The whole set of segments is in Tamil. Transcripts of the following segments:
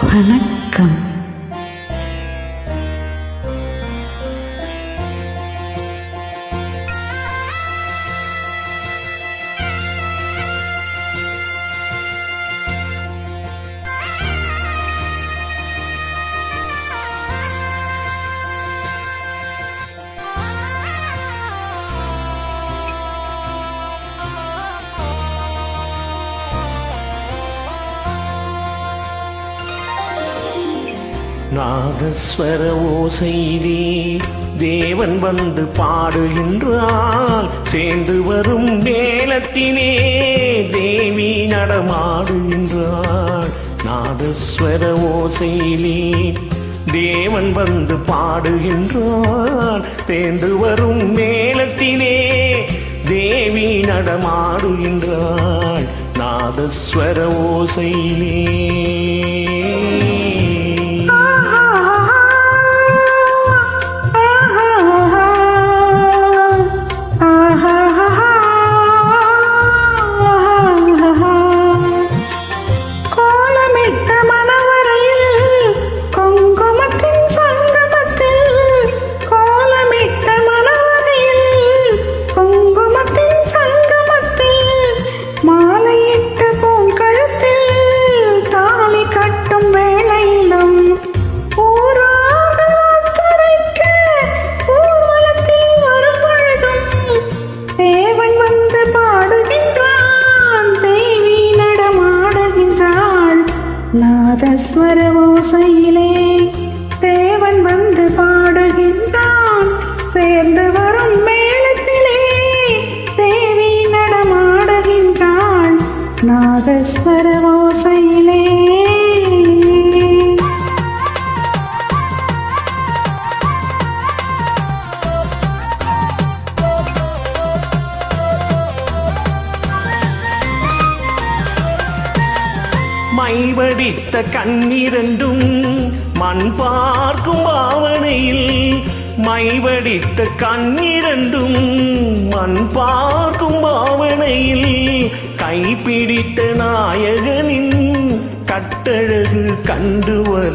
வணக்கம். நாதஸ்வர ஓசையிலே தேவன் வந்து பாடுகின்றாள். சேர்ந்து வரும் மேளத்திலே தேவி நடமாடுகின்றாள். நாதஸ்வர ஓசையிலே தேவன் வந்து பாடுகின்றாள். சேர்ந்து வரும் மேளத்திலே தேவி நடமாடுகின்றாள். நாதஸ்வர ஓசையிலே நாதஸ்வர ஓசையிலே தேவன் வந்து பாடுகின்றான். சேர்ந்து வரும் மேளத்திலே தேவி நடமாடுகின்றாள். நாதஸ்வர ஓசையிலே மைவடித்த கண்ணிரண்டும் மண் பார்க்கும் பாவனையில், மைவடித்த கண்ணிரண்டும் மண் பார்க்கும் பாவனையில், கைப்பிடித்த நாயகனின் கட்டழகு கண்டு வர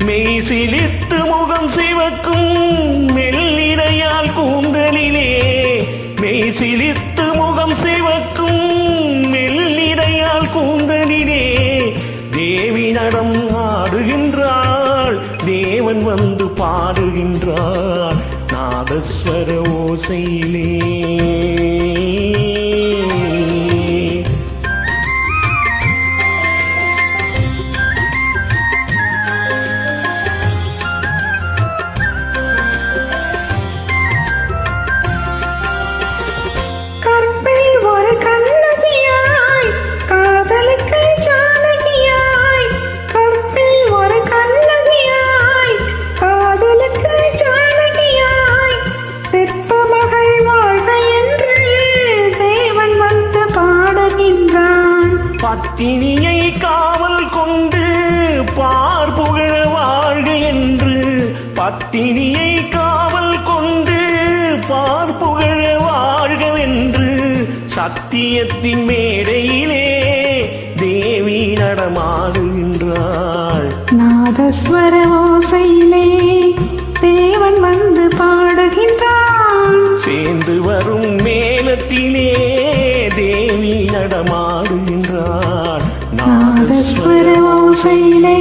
மெய் சிலித்து முகம் சிவக்கும் மெல்லிடையால் கூந்தலிலே, மெய் சிலித்து முகம் சிவக்கும் மெல்லிடையால் கூந்தலிலே தேவி நடம் ஆடுகின்றாள். தேவன் வந்து பாடுகின்றாள். நாதஸ்வர ஓசையிலே பத்தினியை காவல் கொண்டு பார் புகழ வாழ்க என்று, பத்தினியை காவல் கொண்டு பார் புகழ வாழ்க என்று சத்தியத்தின் மேடையிலே தேவி நடமாடுகின்றாள். நாதஸ்வர ஓசையிலே தேவன் வந்து பாடுகின்றான். சேர்ந்து வரும் மேளத்திலே தேவி நடமாடுகின்றாள். நாதஸ்வர ஓசையிலே